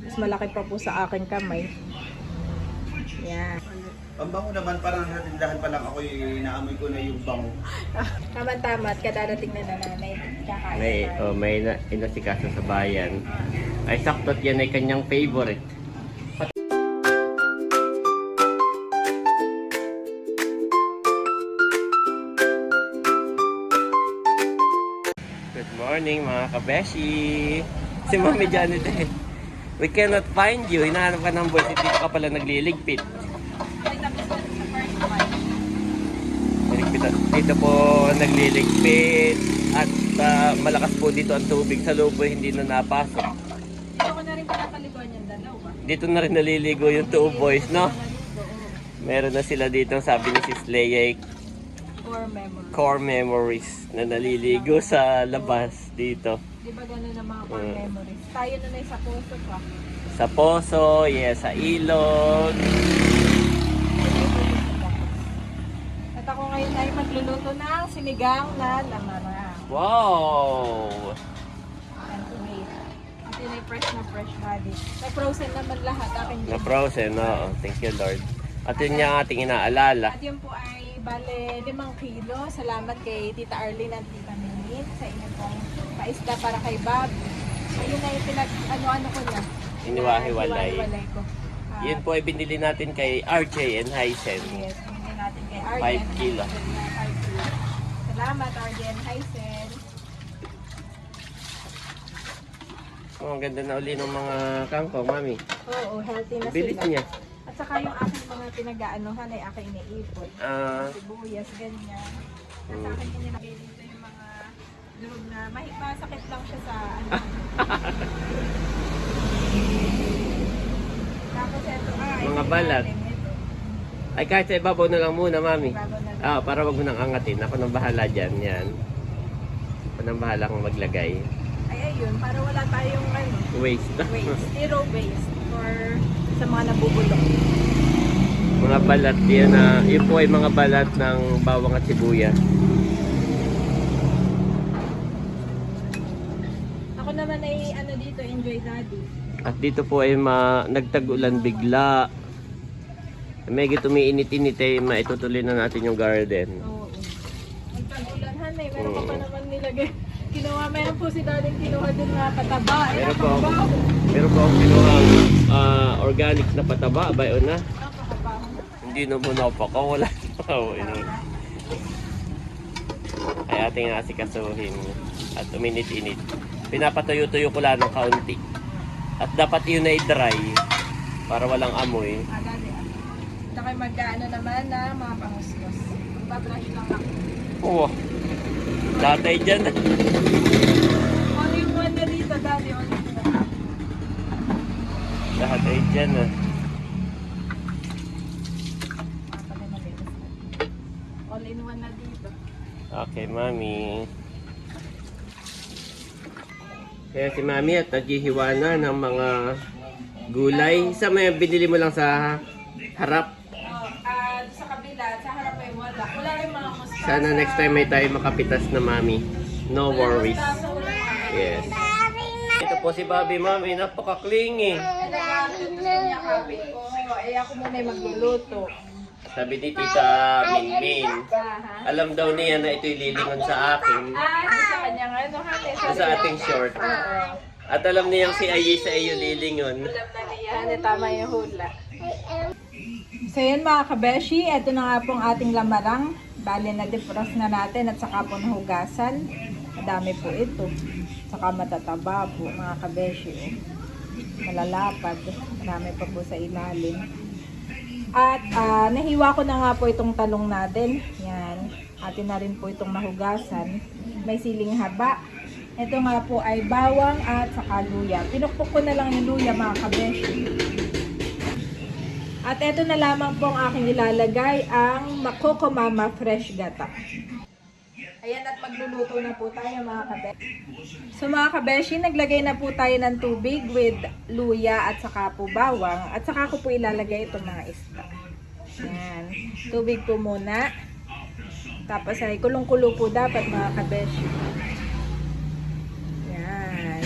Mas malaki pa po sa aking kamay. Yan. Ang bango naman, parang sa tindahan pa lang ako naamoy ko na yung bango. Tama-tama at kadarating na nanay. Kakain may inasikaso sa bayan. Ay saktot yan ay kanyang favorite. Good morning mga kabeshi! Si Mami Janet we cannot find you. Hinahanap ka ng boys. Dito ka pala nagliligpit. Dito po nagliligpit. At malakas po dito ang tubig. Sa loob po hindi na napasok. Dito ko na rin pinapaliguan yung dalawa. Dito na rin naliligo yung two boys, no? Meron na sila dito, sabi ni Sis Leia, core memories na naliligo sa labas dito. Di ba gano'n ang mga core memories? Tayo na sa puso pa. Sa poso, yes, sa ilog. At ako ngayon ay magluluto ng sinigang na lamarang. Wow! And tomato. At yun ay fresh body. Na-frozen naman lahat. Akin yun. Na-frozen, no? Thank you, Lord. At yun yung ating inaalala. At yun po ay bale 5 kilo. Salamat kay Tita Arlene at Tita Minin sa inyong pong paisda para kay Bob. Ayun na yung ano ko niya. Iniwahiwalay. Iniwahiwalay ko. Yun po ay binili natin kay RJ and Hysen. Yes, binili natin kay Arjen. 5 kilo. 5 kilo. Salamat Arjen, Hysen. Oh, ang ganda na uli ng mga kangkong, Mami. Oo, healthy na Bilis sila. niya. At saka yung aking mga pinag-aanohan ay aking iniipon. Sibuyas, ganyan. At sa akin inilagay dito yung mga durog na masakit lang siya sa ano. Tapos ito Mga balat. Ay kahit sa ibabaw na lang muna, Mami. Para wag mo nang angatin. Ako nang bahala dyan. Yan. Ako nang bahala kung maglagay. Ay ayun, para wala tayong ano, Waste. zero waste for sa mga nabubulok. Mga balat yan na. Yun po ay mga balat ng bawang at sibuyas. Ako naman ay ano dito, enjoy daddy. At dito po ay nagtag-ulan bigla. Medyo tumiinit-init ay maitutuloy na natin yung garden. Oo. Magtag-ulan hanay, meron pa pa naman nilagay. Meron po si daddy kinuha din na pataba. Meron po akong kinuhang organic na pataba. Bayo na. Hindi na muna pa ko. Wala na. Ay ating asikasuhin. At uminit-init. Pinapatuyo-tuyo ko lang ng kaunti. At dapat yun ay dry. Para walang amoy. Ito kayo mag-ano naman na mga pangustos. Magpa-brush lang ako. Oo. Latay dyan. All in one na dito, daddy. All in one. Lahat ay dyan All in one na dito. Okay, Mami. Kaya si Mami at naghihiwa na ng mga gulay. Isa may binili mo lang sa harap. Sa kabila, sa harap ay wala. Wala rin mga mustasa. Sana next time may tayo makapitas na, Mami. No worries. Yes. Ito po si Bobby, Mami. Napaka-clingy. Niya kapit ko. Eh ako muna ay magluluto. Sabi ni Tita Minmin, alam daw niya na ito'y lilingon sa akin. Sa kanyang ano, Sa ating short. At alam niyang si Ayi sa iyo lilingon. Alam na niya, tama yung hula. So yun mga kabeshi, ito na nga pong ating lamarang. Bali na defrost na natin at saka po nahugasan. Madami po ito. Saka matataba po mga kabeshi. Malalapad. Marami pa po sa ilalim. At nahiwa ko na nga po itong talong natin. Yan. Atin na rin po itong mahugasan. May siling haba. Ito nga po ay bawang at saka luya. Pinukpok ko na lang yung luya mga kabeshi. At ito na lamang po ang aking ilalagay ang Makoko Mama Fresh Gata. Ayan at magluluto na po tayo mga kabeshi. So mga kabeshi, naglagay na po tayo ng tubig with luya at saka po bawang. At saka ko po ilalagay itong mga isda. Ayan. Tubig po muna. Tapos ay kulong-kulo po dapat mga kabeshi. Ayan.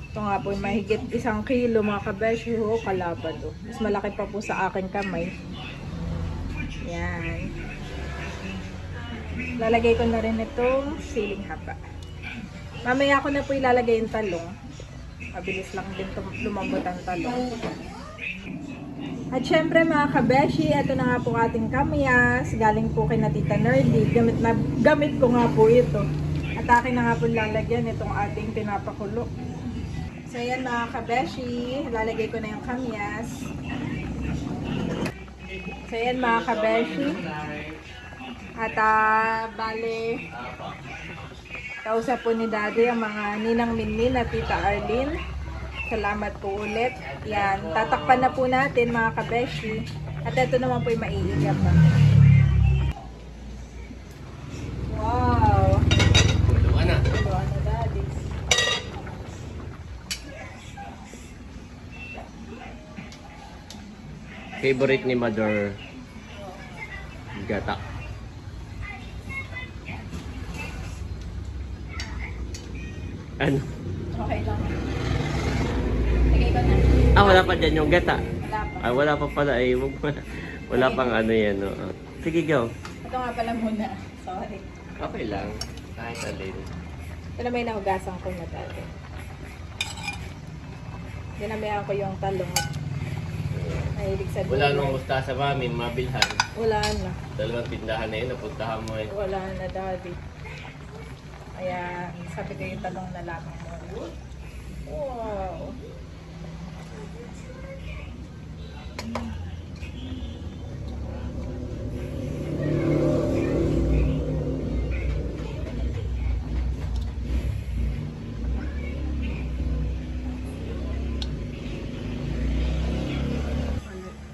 Ito nga po, mahigit 1 kilo mga kabeshi. Oh, kalaban to. Mas malaki pa po sa akin kamay. Yan. Lalagay ko na rin itong siling haba. Mamaya ko na po ilalagay yung talong. Mabilis lang din lumambot ang talong. At syempre mga kabeshi, ito na nga po ating kamyas. Galing po kay na Tita Nerdy. Gamit ko nga po ito. At akin na nga po lalagyan itong ating pinapakulo. So yan mga kabeshi, lalagay ko na yung kamyas. So yan mga kabeshi. At bale, kausap po ni Daddy ang mga ninang Minmin at Tita Arlene. Salamat po ulit. Yan, tatakpan na po natin mga kabeshi. At ito naman po yung maiigap pa. Wow! Kuluan na. Kuluan na Daddy. Favorite ni Mother gata. Ano? Okay lang. Lagay ko na. Wala pa dyan yung gata. Wala pa. Wala pa pala eh. Wala pang ano yan. No? Sige, go. Ito nga pala muna. Sorry. Okay lang. Kahit alin. Ito na may nahugasan ko na dati. Dinamihan ko yung talong. Mahilig sa Wala gulay. nung mustasa mami, mabilhan. Wala na. Dalawang tindahan na yun, napuntahan mo eh. Wala na Daddy. Kaya sabi ko yung talong na lamang mo. Wow.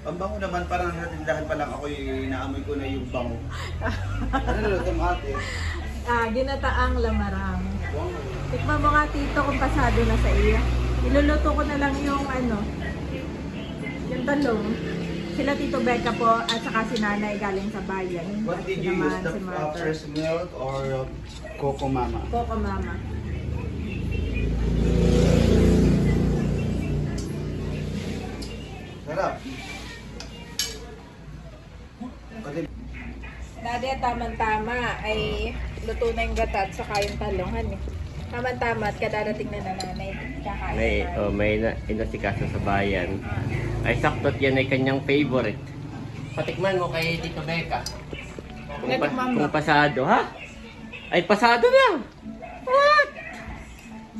Ang bango naman, parang sa tindahan pa lang ako yung naamoy ko na yung bango. Ano luto mo ate? Ginataang lamarang. Wow. Tikman mo nga tito kung pasado na sa iyo. Iluluto ko na lang yung yung talong. Sila Tito Becca po at saka si Nanay galing sa bayan. What At did you naman use? The si Mother. fresh milk or Coco Mama? Coco Mama. Sarap. Dati tamang-tama ay luto na yung gata at saka yung talongan eh. Tamang-tama at kadarating na nanay. Kakain May inasikaso sa bayan. Ay saktot yan ay kanyang favorite. Patikman mo kay Tito Becca. Natikman mo? Kung pasado, ha? Ay pasado na! What?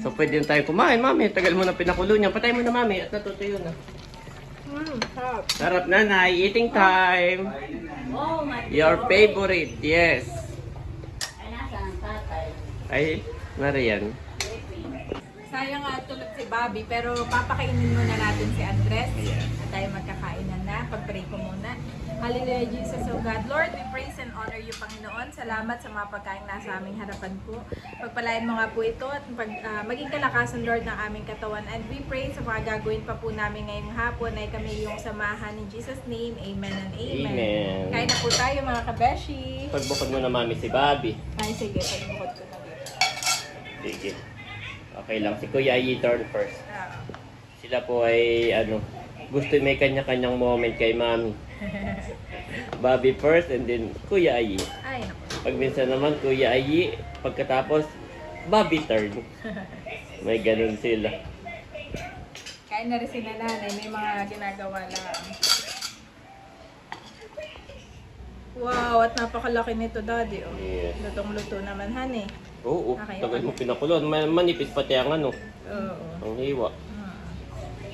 So pwede na tayo kumain, mami. Tagal mo na pinakulo niya. Patay mo na, mami. At natutuyo na. Sarap. Sarap, nanay. Eating time. Oh, my Your favorite, yes. Ay, nasa ang tatay. Ay, nariyan. Sayang nga tulog si Bobby, pero papakainin muna natin si Andres. At tayo magkakainan na. Pag-pray ko muna. Hallelujah, Jesus, O God. Lord, we praise and honor you, Panginoon. Salamat sa mga pagkain nasa aming harapan po. Pagpalain mo nga po ito at maging kalakasan, Lord, ng aming katawan. And we pray sa mga gagawin pa po namin ngayong hapon ay kami yung samahan in Jesus' name. Amen and amen. Amen. Kain na po tayo mga kabeshi. Pagbukod mo na, mami, si Bobby. Ay, sige. Pagbukod ko na dito. Sige. Okay lang. Si Kuya Ayi turn first. Ah. Sila po ay, gusto may kanya-kanyang moment kay mami. Bobby first and then Kuya Ayi. Ay, naku. Pag minsan naman Kuya Ayi, pagkatapos Bobby turn. May ganun sila. Kain na rin si nanay. May mga ginagawa lang. Wow, at napakalaki nito, Daddy. Oh. Yes. Lutong-luto naman, honey. Oo, Okay, tagal okay. mo pinakulon. Manipis pati ang Oo. ang hiwa.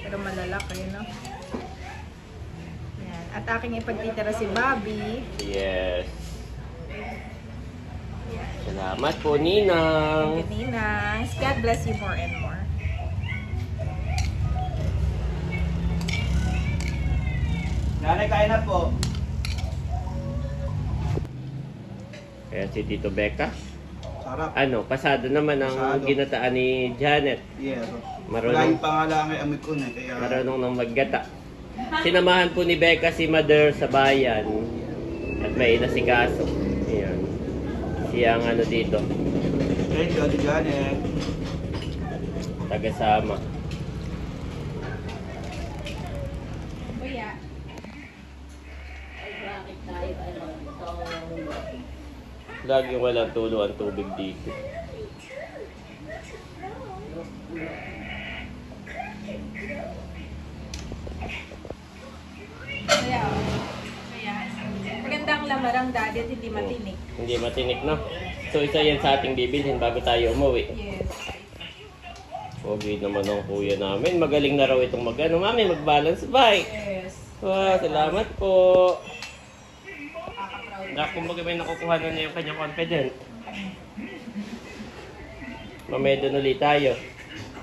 Pero malalaki, no? Yan. At aking ipagtitira si Bobby. Yes. Salamat po, Ninang. Ninang. God bless you more and more. Nanay, kain na po. Kaya si Tito Becca. Sarap. Pasado naman ang Pasado. ginataan ni Janet. Yes. Marunong. Wala yung pangalan ay amoy ko na. Kaya Marunong nang maggata. Sinamahan po ni Becca si Mother sa bayan. At may inasikaso. Ayan. Siya ang dito. thank you, Ate Janet. magkakasama. Kuya. Lagi walang tulo ang tubig dito. Kuya. Kuya. Magandang lamarang daddy at hindi matinik. Hindi matinik, no? So, isa yan sa ating bibilhin bago tayo umuwi. Yes. Pogi naman ang kuya namin. Magaling na raw itong mami, mag-balance bike. Yes. Wow, salamat po. Kumbaga may nakukuha na niya yung kanyang confident. Mamaya doon ulit tayo.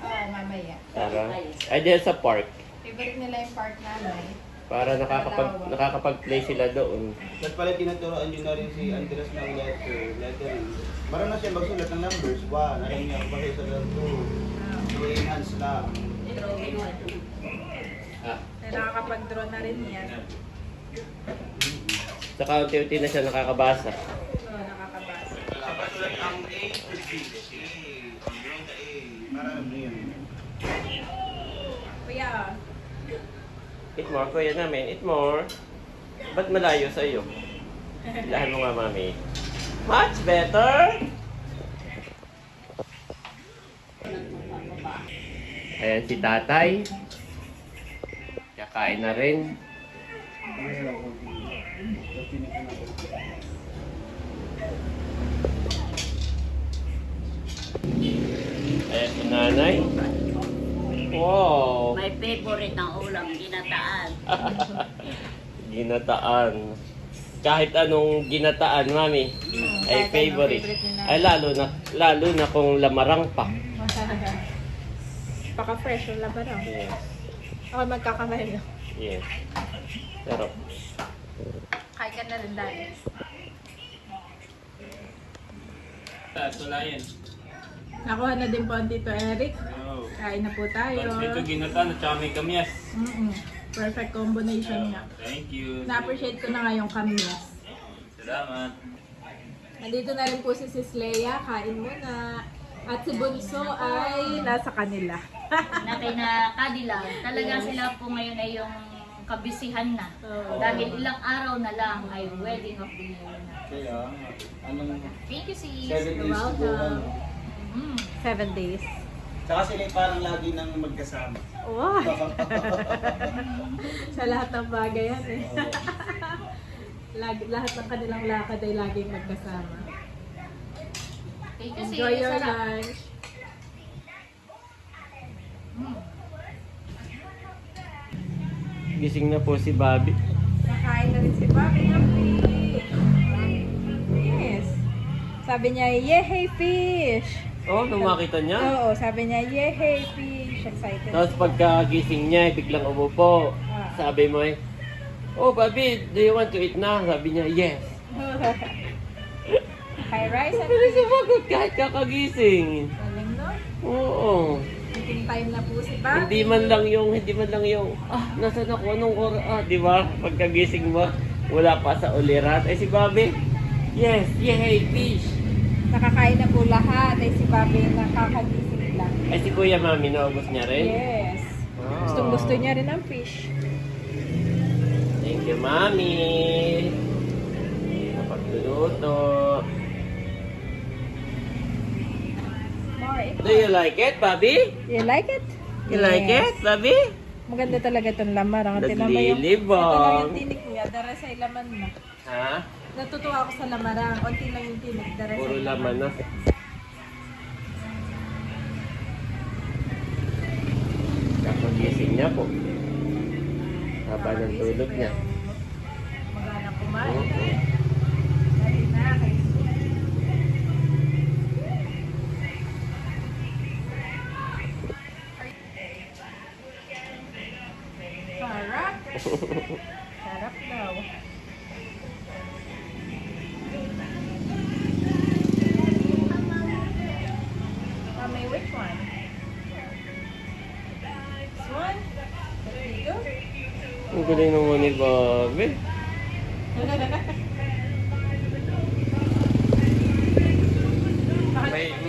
Mamaya. Tara. Ay, dyan sa park. Favorite nila yung park namin. Para nakakapag-play sila doon. At pala tinuturoan nyo na rin si Andres ng lettering. Marunong siya magsulat ng numbers. 1, alam niya, kasi sa 2. I-enhance lang. Nakakapag-draw na rin yan. Saka unti-unti na siya nakakabasa. Oo, nakakabasa. Kapasulat ang A to Z. Ang yung A. Para alam niyo yun. Kuya. Eat more, kuya namin. Eat more. Ba't malayo sa iyo? Lahan mo nga, mami. Much better! Ayan si tatay. Kakain na rin. Ayan si nanay. Wow! My favorite ang ulam, ginataan. Ginataan. Kahit anong ginataan, mami, ay kahit favorite. anong favorite ni nanay. Ay lalo na kung lamarang pa. Paka-fresh yung labarang. Yes. Ako magkakamay lang. Yes. Pero Kain ka na rin dahil. Tulayan. Nakuha na din po ang Tito Eric. Oh. Kain na po tayo. Ito ginatan at saka may kamyas. Perfect combination nga. Thank you. Na-appreciate ko na nga yung kamyas. Salamat. Nandito na rin po si Sis Leia. Kain muna. At si Bunso ay nasa kanila. Na kina Kadilaw, talaga sila po ngayon ay yung kabisihan na. Oo. Dahil ilang araw na lang ay wedding of the year na. Kaya, anong Thank you, sis. 7 days to go. welcome. Mm. 7 days. Tsaka sila yung parang lagi nang magkasama. Wow! Sa lahat ng bagay yan eh. Lahat ng kanilang lakad ay laging magkasama. Thank you, sis. Enjoy your Sarap. lunch. gising na po si Bobby. Nakain na rin si Bobby ng fish. Yes. Sabi niya, yehey fish! Oh, nung makita niya. Oo, sabi niya, yehey fish! Excited. Tapos pagkagising niya, biglang umupo. Sabi mo oh Bobby, do you want to eat na? Sabi niya, yes. Hi, rice and Pero sumagot kahit kakagising. galing no? Oo. Meeting time na po si Bobby. Hindi man lang yung, nasan ako, anong oras, di ba? Pagkagising mo, wala pa sa ulirat. Eh si Bobby, yes, yay, fish. Nakakain na po lahat. Ay si Bobby nakakagising lang. Eh si Kuya Mami, naubos niya rin? Yes. Wow. Gustong gusto niya rin ang fish. Thank you, Mami. Napagluluto. More. Do you like it, Bobby? You like it? You like it, Bobby? Maganda talaga itong lamar. Ang tinan mo yung, Naglilibang. ito lang yung tinik niya. Dara sa laman na. Ha? Natutuwa ako sa lamarang. Unti lang yung tinik. Dara Puro sa laman na. Kakagising niya po. Haba ng tulog niya. Magana kumain. Oo. Dali na. Sarap. Sarap daw. Mami, which one? This one? Dito? Ang galing naman ni Bobby.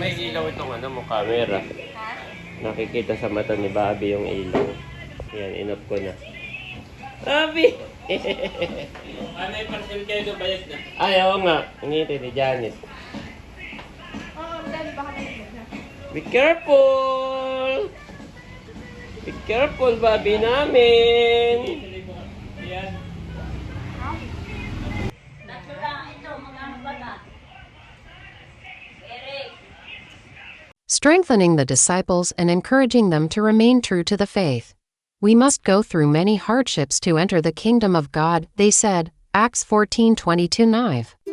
May ilaw itong mo, camera. Ha? Nakikita sa mata ni Bobby yung ilaw. Yan, inop ko na. Bobby! Ano yung parcel kayo doon? Bayad na. Ay, oo nga. Ngiti ni Janet. Be careful! Be careful, Bobby namin! Yan. Tatlo lang ito, magkano ba na? Eric. Strengthening the disciples and encouraging them to remain true to the faith. We must go through many hardships to enter the kingdom of God, they said, Acts 14:22-9.